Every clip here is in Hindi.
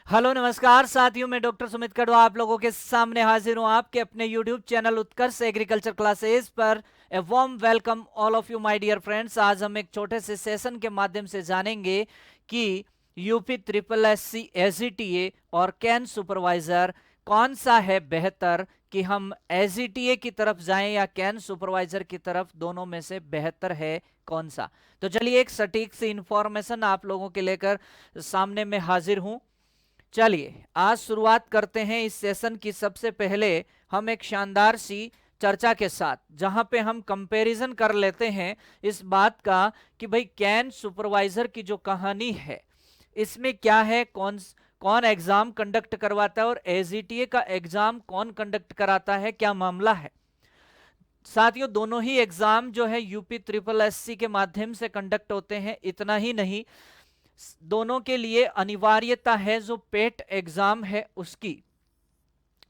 हेलो नमस्कार साथियों, मैं डॉक्टर सुमित कड़वा आप लोगों के सामने हाजिर हूं आपके अपने YouTube channel Utkarsh agriculture classes पर। A warm welcome all of you my dear friends. आज हम एक छोटे से सेशन के माध्यम से जानेंगे कि UP triple S C AGTA और कैन सुपरवाइजर कौन सा है बेहतर, कि हम एजीटीए की तरफ जाएं या कैन सुपरवाइजर की तरफ, दोनों में से बेहतर है कौन सा। तो चलिए एक सटीक सी इंफॉर्मेशन आप लोगों के लेकर सामने में हाजिर हूं। चलिए आज शुरुआत करते हैं इस सेशन की। सबसे पहले हम एक शानदार सी चर्चा के साथ, जहां पे हम कंपैरिजन कर लेते हैं इस बात का कि भाई कैन सुपरवाइजर की जो कहानी है इसमें क्या है, कौन कौन एग्जाम कंडक्ट करवाता है और एजीटीए का एग्जाम कौन कंडक्ट कराता है, क्या मामला है। साथियों, दोनों ही एग्जाम जो है यूपी ट्रिपल एससी के माध्यम से कंडक्ट होते हैं। इतना ही नहीं, दोनों के लिए अनिवार्यता है जो पेट एग्जाम है उसकी।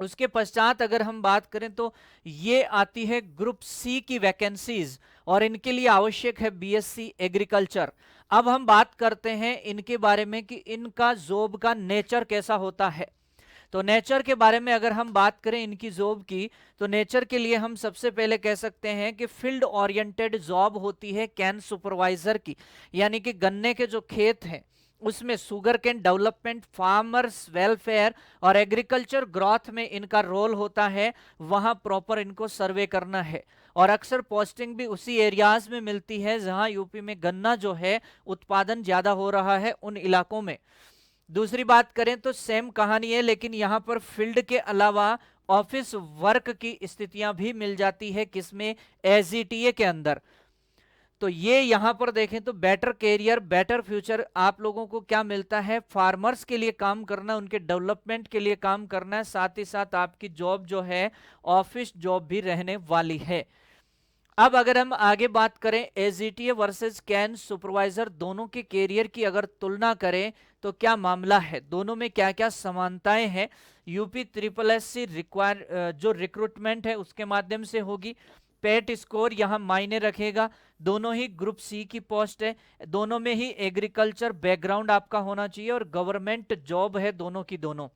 उसके पश्चात अगर हम बात करें तो ये आती है ग्रुप सी की वैकेंसीज, और इनके लिए आवश्यक है बीएससी एग्रीकल्चर। अब हम बात करते हैं इनके बारे में कि इनका जॉब का नेचर कैसा होता है। तो नेचर के बारे में अगर हम बात करें इनकी जॉब की, तो नेचर के लिए हम सबसे पहले कह सकते हैं कि फील्ड ओरिएंटेड जॉब होती है कैन सुपरवाइजर की। यानी कि गन्ने के जो खेत हैं उसमें sugar cane development, farmers welfare और एग्रीकल्चर ग्रोथ में इनका रोल होता है। वहां प्रॉपर इनको सर्वे करना है, और अक्सर पोस्टिंग भी उसी एरियाज में मिलती है जहां यूपी में गन्ना जो है उत्पादन ज्यादा हो रहा है, उन इलाकों में। दूसरी बात करें तो सेम कहानी है, लेकिन यहां पर फील्ड के अलावा ऑफिस वर्क की स्थितियां भी मिल जाती है, किसमें, एजीटीए के अंदर। तो ये यहां पर देखें तो बेटर कैरियर बेटर फ्यूचर आप लोगों को क्या मिलता है, फार्मर्स के लिए काम करना, उनके डेवलपमेंट के लिए काम करना है। साथ ही साथ आपकी जॉब जो है ऑफिस जॉब भी रहने वाली है। अब अगर हम आगे बात करें एजीटीए वर्सेस कैन सुपरवाइजर, दोनों के कैरियर की अगर तुलना करें तो क्या मामला है, दोनों में क्या क्या समानताएं हैं। यूपी ट्रिपल एस सी रिक्वायर जो रिक्रूटमेंट है उसके माध्यम से होगी। पेट स्कोर यहां मायने रखेगा। दोनों ही ग्रुप सी की पोस्ट है। दोनों में ही एग्रीकल्चर बैकग्राउंड आपका होना चाहिए, और गवर्नमेंट जॉब है दोनों की दोनों।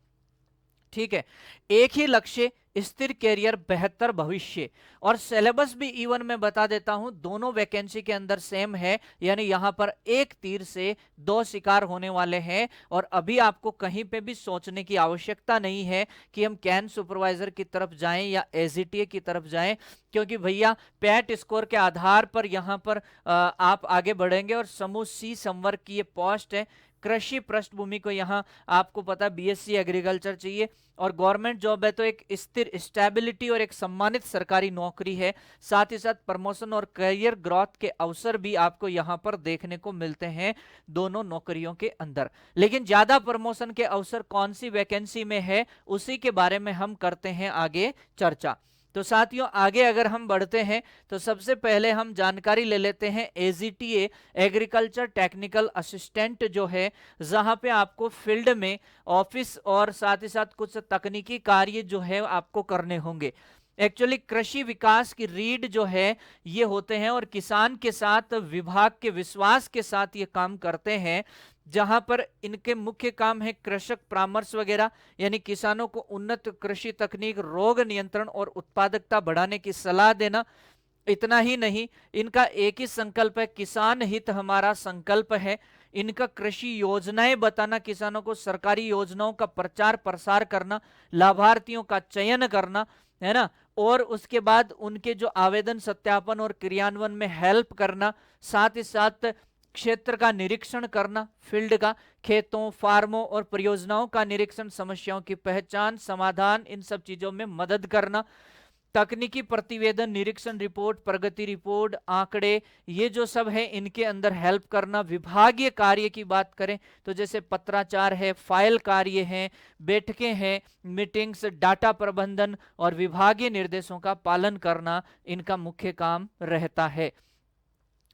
ठीक है, एक ही लक्ष्य, स्थिर कैरियर, बेहतर भविष्य। और सिलेबस भी इवन मैं बता देता हूं, दोनों वैकेंसी के अंदर सेम है। यानी यहां पर एक तीर से दो शिकार होने वाले हैं, और अभी आपको कहीं पे भी सोचने की आवश्यकता नहीं है कि हम कैन सुपरवाइजर की तरफ जाएं या एजीटीए की तरफ जाएं, क्योंकि भैया पैट स्कोर के आधार पर यहां पर आप आगे बढ़ेंगे। और समूह सी संवर्ग की ये पोस्ट है, कृषि पृष्ठभूमि को यहाँ आपको पता बीएससी एग्रीकल्चर चाहिए, और गवर्नमेंट जॉब है तो एक स्थिर स्टेबिलिटी और एक सम्मानित सरकारी नौकरी है। साथ ही साथ प्रमोशन और करियर ग्रोथ के अवसर भी आपको यहाँ पर देखने को मिलते हैं दोनों नौकरियों के अंदर। लेकिन ज्यादा प्रमोशन के अवसर कौन सी वैकेंसी में है, उसी के बारे में हम करते हैं आगे चर्चा। तो साथियों, आगे अगर हम बढ़ते हैं तो सबसे पहले हम जानकारी ले लेते हैं एजीटीए एग्रीकल्चर टेक्निकल असिस्टेंट जो है, जहां पे आपको फील्ड में ऑफिस और साथ ही साथ कुछ तकनीकी कार्य जो है आपको करने होंगे। एक्चुअली कृषि विकास की रीढ़ जो है ये होते हैं, और किसान के साथ विभाग के विश्वास के साथ ये काम करते हैं, जहां पर इनके मुख्य काम है कृषक परामर्श वगैरह, यानी किसानों को उन्नत कृषि तकनीक, रोग नियंत्रण और उत्पादकता बढ़ाने की सलाह देना। इतना ही नहीं, इनका एक ही संकल्प है, किसान हित हमारा संकल्प है। इनका कृषि योजनाएं बताना, किसानों को सरकारी योजनाओं का प्रचार प्रसार करना, लाभार्थियों का चयन करना, है ना, और उसके बाद उनके जो आवेदन सत्यापन और क्रियान्वयन में हेल्प करना। साथ ही साथ क्षेत्र का निरीक्षण करना, फील्ड का, खेतों, फार्मों और परियोजनाओं का निरीक्षण, समस्याओं की पहचान, समाधान, इन सब चीजों में मदद करना। तकनीकी प्रतिवेदन, निरीक्षण रिपोर्ट, प्रगति रिपोर्ट, आंकड़े, ये जो सब है इनके अंदर हेल्प करना। विभागीय कार्य की बात करें तो जैसे पत्राचार है, फाइल कार्य है, बैठकें हैं, मीटिंग्स, डाटा प्रबंधन और विभागीय निर्देशों का पालन करना इनका मुख्य काम रहता है।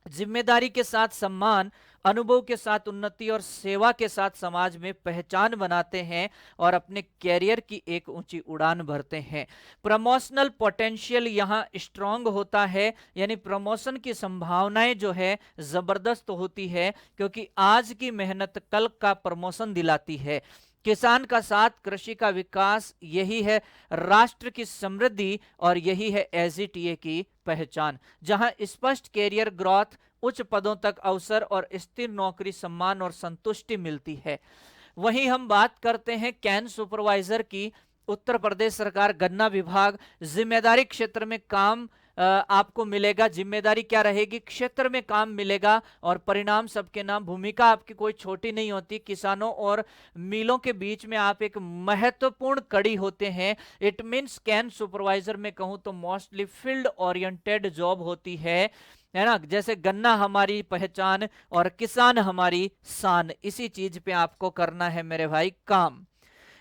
जिम्मेदारी के साथ सम्मान, अनुभव के साथ उन्नति और सेवा के साथ समाज में पहचान बनाते हैं, और अपने कैरियर की एक ऊंची उड़ान भरते हैं। प्रमोशनल पोटेंशियल यहाँ स्ट्रांग होता है, यानी प्रमोशन की संभावनाएं जो है जबरदस्त होती है, क्योंकि आज की मेहनत कल का प्रमोशन दिलाती है। किसान का साथ, कृषि का विकास, यही है राष्ट्र की समृद्धि और यही है एजीटीए की पहचान। जहां स्पष्ट कैरियर ग्रोथ, उच्च पदों तक अवसर और स्थिर नौकरी, सम्मान और संतुष्टि मिलती है। वहीं हम बात करते हैं कैन सुपरवाइजर की। उत्तर प्रदेश सरकार गन्ना विभाग, जिम्मेदारी क्षेत्र में काम आपको मिलेगा। जिम्मेदारी क्या रहेगी? क्षेत्र में काम मिलेगा और परिणाम सबके नाम। भूमिका आपकी कोई छोटी नहीं होती। किसानों और मिलों के बीच में आप एक महत्वपूर्ण कड़ी होते हैं। इट मीन्स कैन सुपरवाइजर में कहूं तो मोस्टली फील्ड ओरिएंटेड जॉब होती है ना। जैसे गन्ना हमारी पहचान और किसान हमारी शान, इसी चीज पे आपको करना है मेरे भाई काम।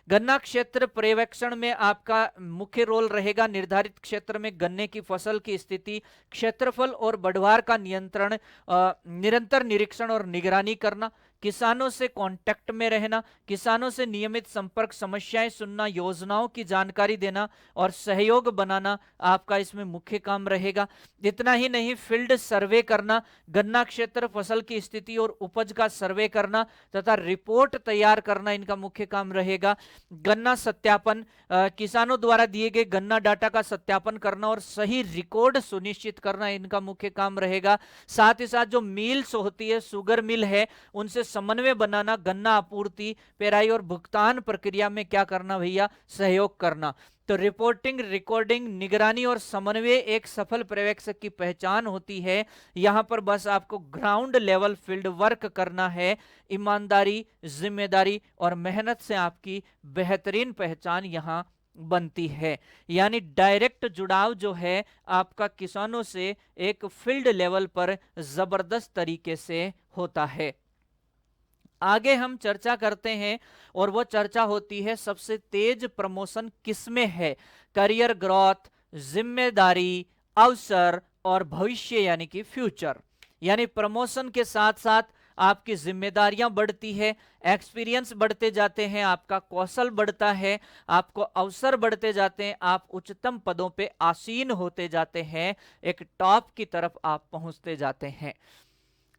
गन्ना क्षेत्र पर्यवेक्षण में आपका मुख्य रोल रहेगा। निर्धारित क्षेत्र में गन्ने की फसल की स्थिति, क्षेत्रफल और बढ़वार का नियंत्रण, निरंतर निरीक्षण और निगरानी करना। किसानों से कांटेक्ट में रहना, किसानों से नियमित संपर्क, समस्याएं सुनना, योजनाओं की जानकारी देना और सहयोग बनाना आपका इसमें मुख्य काम रहेगा। इतना ही नहीं, फील्ड सर्वे करना, गन्ना क्षेत्र फसल की स्थिति और उपज का सर्वे करना तथा रिपोर्ट तैयार करना इनका मुख्य काम रहेगा। गन्ना सत्यापन, किसानों द्वारा दिए गए गन्ना डाटा का सत्यापन करना और सही रिकॉर्ड सुनिश्चित करना इनका मुख्य काम रहेगा। साथ ही साथ जो मिल्स होती है, शुगर मिल है, उनसे समन्वय बनाना, गन्ना आपूर्ति, पेराई और भुगतान प्रक्रिया में क्या करना भैया? सहयोग करना। तो रिपोर्टिंग, रिकॉर्डिंग, निगरानी और समन्वय एक सफल पर्यवेक्षक की पहचान होती है। यहां पर बस आपको ग्राउंड लेवल फील्ड वर्क करना है। ईमानदारी, जिम्मेदारी और मेहनत से आपकी बेहतरीन पहचान यहां बनती है। यानी डायरेक्ट जुड़ाव जो है आपका किसानों से एक फील्ड लेवल पर जबरदस्त तरीके से होता है। आगे हम चर्चा करते हैं और वो चर्चा होती है सबसे तेज प्रमोशन किसमें है। करियर ग्रोथ, जिम्मेदारी, अवसर और भविष्य यानी कि फ्यूचर। यानी प्रमोशन के साथ साथ आपकी जिम्मेदारियां बढ़ती है, एक्सपीरियंस बढ़ते जाते हैं, आपका कौशल बढ़ता है, आपको अवसर बढ़ते जाते हैं, आप उच्चतम पदों पे आसीन होते जाते हैं, एक टॉप की तरफ आप पहुंचते जाते हैं।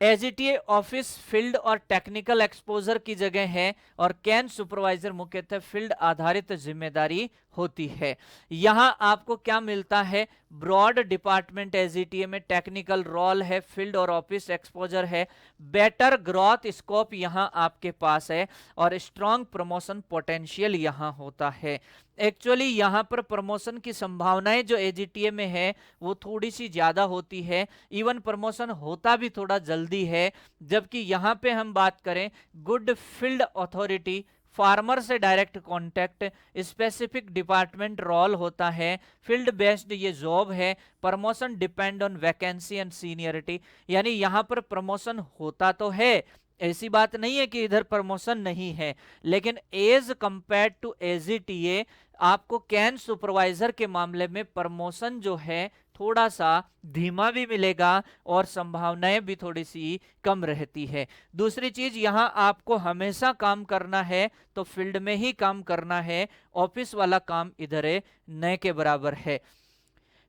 एजीटीए ऑफिस फील्ड और टेक्निकल एक्सपोजर की जगह है और कैन सुपरवाइजर मुख्यतः फील्ड आधारित जिम्मेदारी होती है। यहां आपको क्या मिलता है? ब्रॉड डिपार्टमेंट एजीटीए में, टेक्निकल रोल है, फील्ड और ऑफिस एक्सपोजर है, बेटर ग्रोथ स्कोप यहां आपके पास है और स्ट्रॉन्ग प्रमोशन पोटेंशियल यहां होता है। एक्चुअली यहां पर प्रमोशन की संभावनाएं जो एजीटीए में है वो थोड़ी सी ज्यादा होती है। इवन प्रमोशन होता भी थोड़ा जल्दी है। जबकि यहां पे हम बात करें गुड फील्ड अथॉरिटी, फार्मर से direct contact, specific department role होता है, फील्ड बेस्ड ये जॉब है, promotion depend on vacancy and seniority. यानी यहां पर प्रमोशन होता तो है, ऐसी बात नहीं है कि इधर प्रमोशन नहीं है, लेकिन एज कंपेयर्ड टू एजीटीए आपको कैन सुपरवाइजर के मामले में प्रमोशन जो है थोड़ा सा धीमा भी मिलेगा और संभावनाएं भी थोड़ी सी कम रहती है। दूसरी चीज, यहां आपको हमेशा काम करना है तो फील्ड में ही काम करना है, ऑफिस वाला काम इधर न के बराबर है।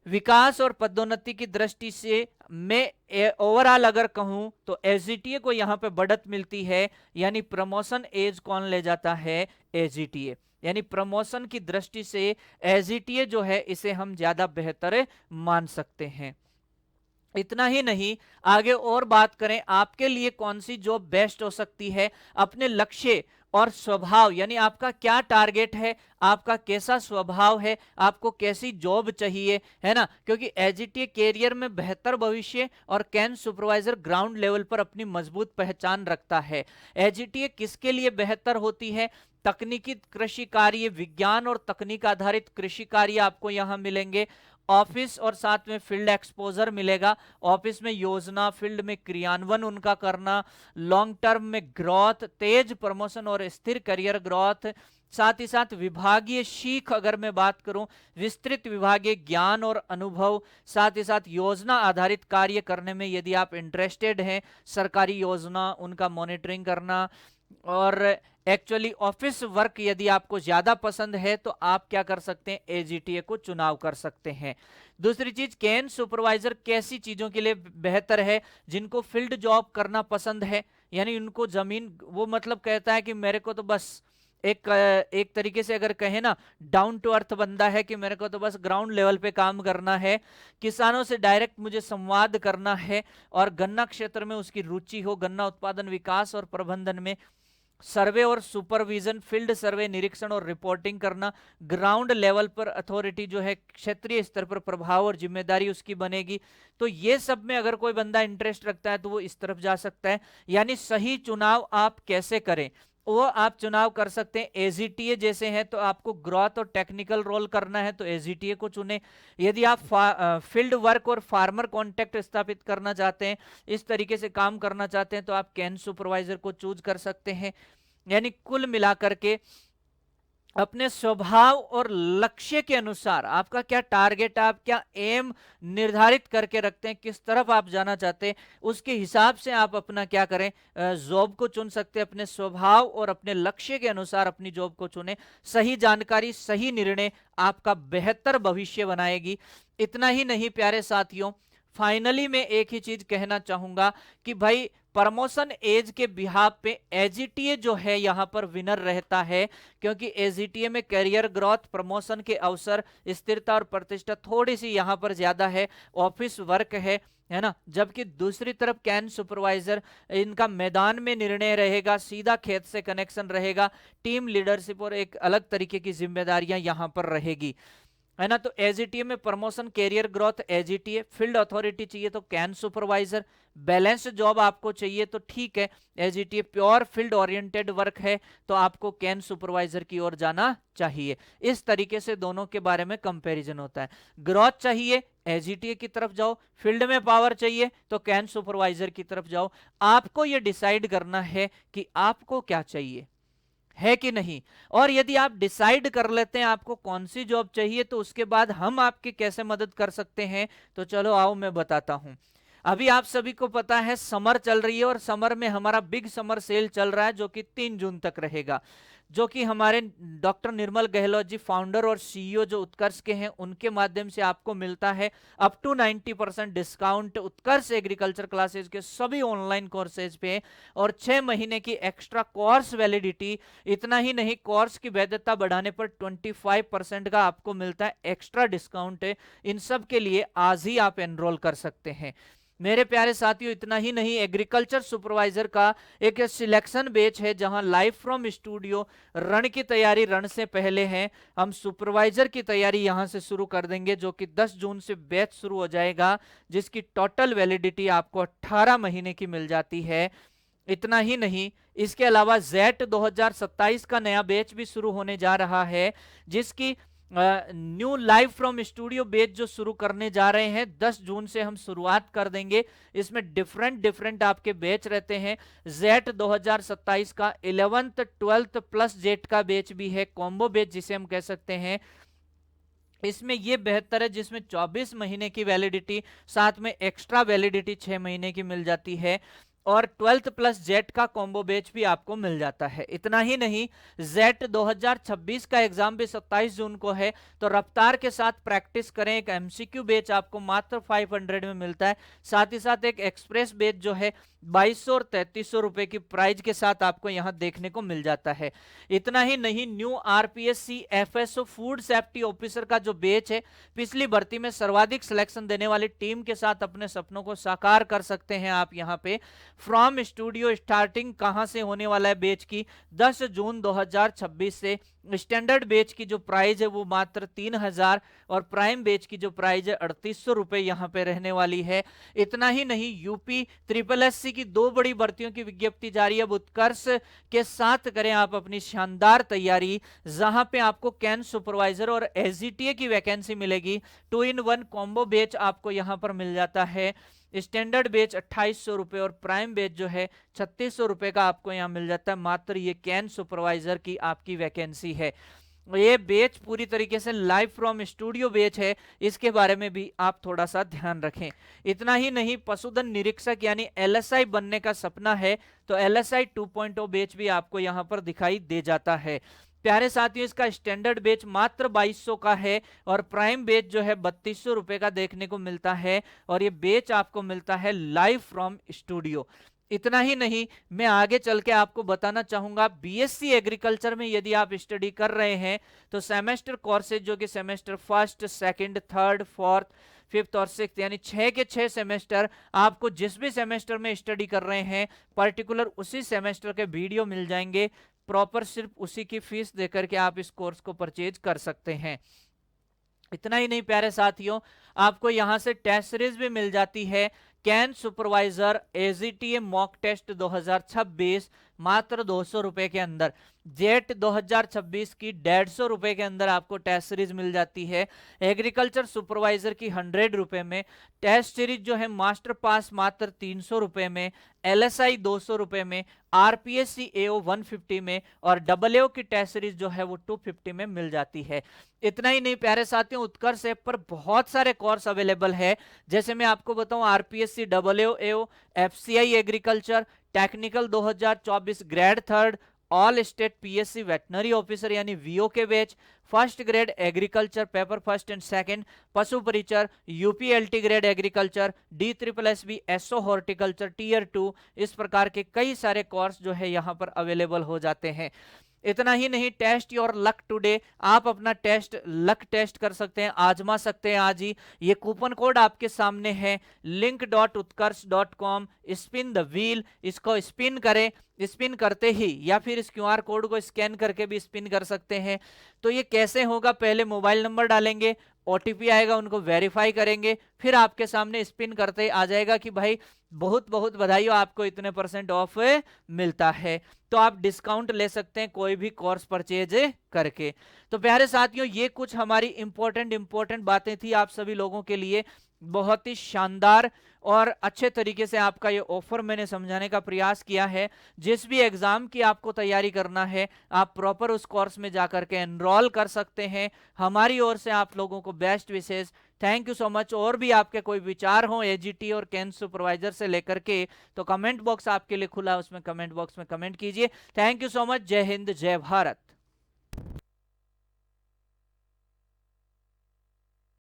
विकास और पदोन्नति की दृष्टि से मैं ओवरऑल अगर कहूं तो एजीटीए को यहां पे बढ़त मिलती है। यानी प्रमोशन एज कौन ले जाता है? एजीटीए। यानी प्रमोशन की दृष्टि से एजीटीए जो है इसे हम ज्यादा बेहतर मान सकते हैं। इतना ही नहीं, आगे और बात करें आपके लिए कौन सी जॉब बेस्ट हो सकती है, अपने लक्ष्य और स्वभाव, यानी आपका क्या टारगेट है, आपका कैसा स्वभाव है, आपको कैसी जॉब चाहिए, है ना। क्योंकि एजीटीए कैरियर में बेहतर भविष्य और कैन सुपरवाइजर ग्राउंड लेवल पर अपनी मजबूत पहचान रखता है। एजीटीए किसके लिए बेहतर होती है? तकनीकी कृषि कार्य, विज्ञान और तकनीक आधारित कृषि कार्य आपको यहां मिलेंगे। ऑफिस और साथ में फील्ड एक्सपोजर मिलेगा। ऑफिस में योजना, फील्ड में क्रियान्वयन उनका करना, लॉन्ग टर्म में ग्रोथ, तेज प्रमोशन और स्थिर करियर ग्रोथ। साथ ही साथ विभागीय सीख, अगर मैं बात करूं, विस्तृत विभागीय ज्ञान और अनुभव, साथ ही साथ योजना आधारित कार्य करने में यदि आप इंटरेस्टेड हैं, सरकारी योजना उनका मॉनिटरिंग करना। और एक्चुअली ऑफिस वर्क यदि आपको ज्यादा पसंद है तो आप क्या कर सकते हैं? एजीटीए को चुनाव कर सकते हैं। दूसरी चीज, कैन सुपरवाइजर कैसी चीजों के लिए बेहतर है? जिनको फील्ड जॉब करना पसंद है, यानी उनको जमीन, वो मतलब कहता है कि मेरे को तो बस एक तरीके से अगर कहे ना, डाउन टू अर्थ बंदा है कि मेरे को तो बस ग्राउंड लेवल पे काम करना है, किसानों से डायरेक्ट मुझे संवाद करना है, और गन्ना क्षेत्र में उसकी रुचि हो, गन्ना उत्पादन विकास और प्रबंधन में सर्वे और सुपरविजन, फील्ड सर्वे, निरीक्षण और रिपोर्टिंग करना, ग्राउंड लेवल पर अथॉरिटी जो है, क्षेत्रीय स्तर पर प्रभाव और जिम्मेदारी उसकी बनेगी। तो ये सब में अगर कोई बंदा इंटरेस्ट रखता है तो वो इस तरफ जा सकता है। यानी सही चुनाव आप कैसे करें, वो आप चुनाव कर सकते हैं। एजीटीए जैसे हैं तो आपको ग्रोथ और टेक्निकल रोल करना है तो एजीटीए को चुने। यदि आप फील्ड वर्क और फार्मर कांटेक्ट स्थापित करना चाहते हैं, इस तरीके से काम करना चाहते हैं, तो आप कैन सुपरवाइजर को चूज कर सकते हैं। यानी कुल मिलाकर के अपने स्वभाव और लक्ष्य के अनुसार आपका क्या टारगेट, आप क्या एम निर्धारित करके रखते हैं, किस तरफ आप जाना चाहते हैं, उसके हिसाब से आप अपना क्या करें, जॉब को चुन सकते हैं। अपने स्वभाव और अपने लक्ष्य के अनुसार अपनी जॉब को चुने। सही जानकारी, सही निर्णय आपका बेहतर भविष्य बनाएगी। इतना ही नहीं प्यारे साथियों, फाइनली मैं एक ही चीज कहना चाहूंगा कि भाई प्रमोशन एज के बिहाफ पे एजीटीए जो है यहाँ पर विनर रहता है, क्योंकि एजीटीए में करियर ग्रोथ, प्रमोशन के अवसर, स्थिरता और प्रतिष्ठा थोड़ी सी यहाँ पर ज्यादा है, ऑफिस वर्क है ना। जबकि दूसरी तरफ कैन सुपरवाइजर, इनका मैदान में निर्णय रहेगा, सीधा खेत से कनेक्शन रहेगा, टीम लीडरशिप और एक अलग तरीके की जिम्मेदारियां यहाँ पर रहेगी, है ना। तो एजीटीए में promotion, career growth AGTA, field authority चाहिए तो कैन सुपरवाइजर, बैलेंस जॉब आपको चाहिए तो ठीक है AGTA, pure field oriented work है तो आपको कैन सुपरवाइजर की ओर जाना चाहिए। इस तरीके से दोनों के बारे में कंपैरिजन होता है। ग्रोथ चाहिए एजीटीए की तरफ जाओ, फील्ड में पावर चाहिए तो कैन सुपरवाइजर की तरफ जाओ। आपको यह डिसाइड करना है कि आपको क्या चाहिए, है कि नहीं। और यदि आप डिसाइड कर लेते हैं आपको कौन सी जॉब चाहिए, तो उसके बाद हम आपकी कैसे मदद कर सकते हैं, तो चलो आओ मैं बताता हूं। अभी आप सभी को पता है समर चल रही है, और समर में हमारा बिग समर सेल चल रहा है जो कि 3 जून तक रहेगा, जो कि हमारे डॉक्टर निर्मल गहलोत जी, फाउंडर और सीईओ जो उत्कर्ष के हैं, उनके माध्यम से आपको मिलता है up to 90% discount Utkarsh agriculture classes के सभी ऑनलाइन कोर्सेज पे, और 6 महीने की एक्स्ट्रा कोर्स वैलिडिटी। इतना ही नहीं, कोर्स की वैधता बढ़ाने पर 25% का आपको मिलता है एक्स्ट्रा डिस्काउंट है। इन सब के लिए आज ही आप एनरोल कर सकते हैं मेरे प्यारे साथियों। इतना ही नहीं, एग्रीकल्चर सुपरवाइजर का एक सिलेक्शन बैच है जहां लाइव फ्रॉम स्टूडियो, रण की तैयारी रण से पहले है, हम सुपरवाइजर की तैयारी यहां से शुरू कर देंगे, जो कि 10 जून से बैच शुरू हो जाएगा, जिसकी टोटल वैलिडिटी आपको 18 महीने की मिल जाती है। इतना ही नहीं, इसके अलावा जेट 2027 का नया बैच भी शुरू होने जा रहा है, जिसकी new live from studio batch जो शुरू करने जा रहे हैं 10 जून से हम शुरुआत कर देंगे। इसमें डिफरेंट आपके बैच रहते हैं। जेट 2027 का 11th 12th प्लस जेट का बैच भी है, कॉम्बो बैच जिसे हम कह सकते हैं। इसमें यह बेहतर है जिसमें 24 महीने की वैलिडिटी, साथ में एक्स्ट्रा वैलिडिटी 6 महीने की मिल जाती है, और 12th प्लस जेट का कॉम्बो बैच भी आपको मिल जाता है। इतना ही नहीं, जेट 2026 का एग्जाम भी 27 जून को है, तो रफ्तार के साथ प्रैक्टिस करें। एक एमसीक्यू बैच आपको मात्र 500 में मिलता है, साथ ही साथ एक एक्सप्रेस बैच जो है 2200 और 3300 रुपए की प्राइस के साथ आपको यहां देखने को मिल जाता है। इतना ही नहीं, new RPSC FSO food safety officer का जो बैच है, पिछली भर्ती में सर्वाधिक सिलेक्शन देने वाली टीम के साथ अपने सपनों को साकार कर सकते हैं आप यहां पे। फ्रॉम स्टूडियो स्टार्टिंग कहां से होने वाला है बैच की, 10 जून 2026 से। स्टैंडर्ड बैच की जो प्राइस है वो मात्र 3000, और प्राइम बैच की जो प्राइस है 3800 रुपए यहां पे रहने वाली है। इतना ही नहीं, यूपी ट्रिपल एससी की 2 बड़ी भर्तियों की विज्ञप्ति जारी है। अब उत्कर्ष के साथ करें आप अपनी शानदार तैयारी, जहां पे आपको कैन सुपरवाइजर और एसजीटीए की वैकेंसी मिलेगी। 2 in 1 कॉम्बो बैच आपको यहां पर मिल जाता है। स्टैंडर्ड बैच 2800 रुपए और प्राइम बैच जो है 3600 रुपए का आपको यहां मिल जाता है। मात्र ये कैन सुपरवाइजर की आपकी वैकेंसी है। ये बैच पूरी तरीके से लाइव फ्रॉम स्टूडियो बैच है, इसके बारे में भी आप थोड़ा सा ध्यान रखें। इतना ही नहीं, पशुधन निरीक्षक यानी एलएसआई बनने का सपना है तो एलएसआई 2.0 बैच भी आपको यहां पर दिखाई दे जाता है। प्यारे साथियों, इसका स्टैंडर्ड बैच मात्र 2200 का है, और प्राइम बैच जो है 3200 रुपए का देखने को मिलता है, और ये बैच आपको मिलता है लाइव फ्रॉम स्टूडियो। इतना ही नहीं, मैं आगे चल के आपको बताना चाहूंगा, बीएससी एग्रीकल्चर में यदि आप स्टडी कर रहे हैं तो सेमेस्टर कोर्सेज जो कि semester first, second, third, fourth, fifth और सिक्स यानी 6 के 6 सेमेस्टर, आपको जिस भी सेमेस्टर में स्टडी कर रहे हैं पर्टिकुलर उसी सेमेस्टर के वीडियो मिल जाएंगे प्रॉपर, सिर्फ उसी की फीस देकर के आप इस कोर्स को परचेज कर सकते हैं। इतना ही नहीं प्यारे साथियों, आपको यहां से टेस्ट सीरीज भी मिल जाती है। Cane supervisor AGTA mock test 2026 मात्र 200 रुपए के अंदर, जेट 2026 की 150 रुपए के अंदर आपको टेस्ट सीरीज मिल जाती है। एग्रीकल्चर सुपरवाइजर की 100 रुपए में, टेस्ट सीरीज जो है मास्टर पास मात्र 300 रुपए में, एलएसआई 200 रुपए में, आरपीएससी एओ 150 में और डबल एओ की टेस्ट सीरीज जो है वो 250 में मिल जाती है। इतना ही नहीं प्यारे साथियों, उत्कर्ष ऐप पर बहुत सारे कोर्स अवेलेबल है। जैसे मैं आपको बताऊं, RPSC double AO, FCI agriculture, technical 2024 grade third, all state PSC veterinary officer यानी वीओ के batch, first grade agriculture paper first and second, पशु परिचर, यूपीएलटी ग्रेड एग्रीकल्चर, डी3SSB एसओ हॉर्टिकल्चर टीयर 2, इस प्रकार के कई सारे कोर्स जो है यहाँ पर अवेलेबल हो जाते हैं। इतना ही नहीं, टेस्ट योर लक टुडे, आप अपना टेस्ट लक टेस्ट कर सकते हैं, आजमा सकते हैं आज ही। ये कूपन कोड आपके सामने है link.utkarsh.com, स्पिन द व्हील, इसको स्पिन करें, स्पिन करते ही या फिर इस क्यूआर कोड को स्कैन करके भी स्पिन कर सकते हैं। तो ये कैसे होगा, पहले मोबाइल नंबर डालेंगे, ओटीपी आएगा, उनको वेरीफाई करेंगे, फिर आपके सामने स्पिन करते आ जाएगा कि भाई बहुत बहुत बधाई हो, आपको इतने % ऑफ मिलता है। तो आप डिस्काउंट ले सकते हैं कोई भी कोर्स परचेज करके। तो प्यारे साथियों, ये कुछ हमारी इंपॉर्टेंट बातें थी आप सभी लोगों के लिए। बहुत ही शानदार और अच्छे तरीके से आपका ये ऑफर मैंने समझाने का प्रयास किया है। जिस भी एग्जाम की आपको तैयारी करना है, आप प्रॉपर उस कोर्स में जाकर के एनरोल कर सकते हैं। हमारी ओर से आप लोगों को best wishes, thank you so much. और भी आपके कोई विचार हो एजीटी और कैन सुपरवाइजर से लेकर के, तो कमेंट बॉक्स आपके लिए खुला है, उसमें कमेंट बॉक्स में कमेंट कीजिए। Thank you so much. जय हिंद, जय भारत।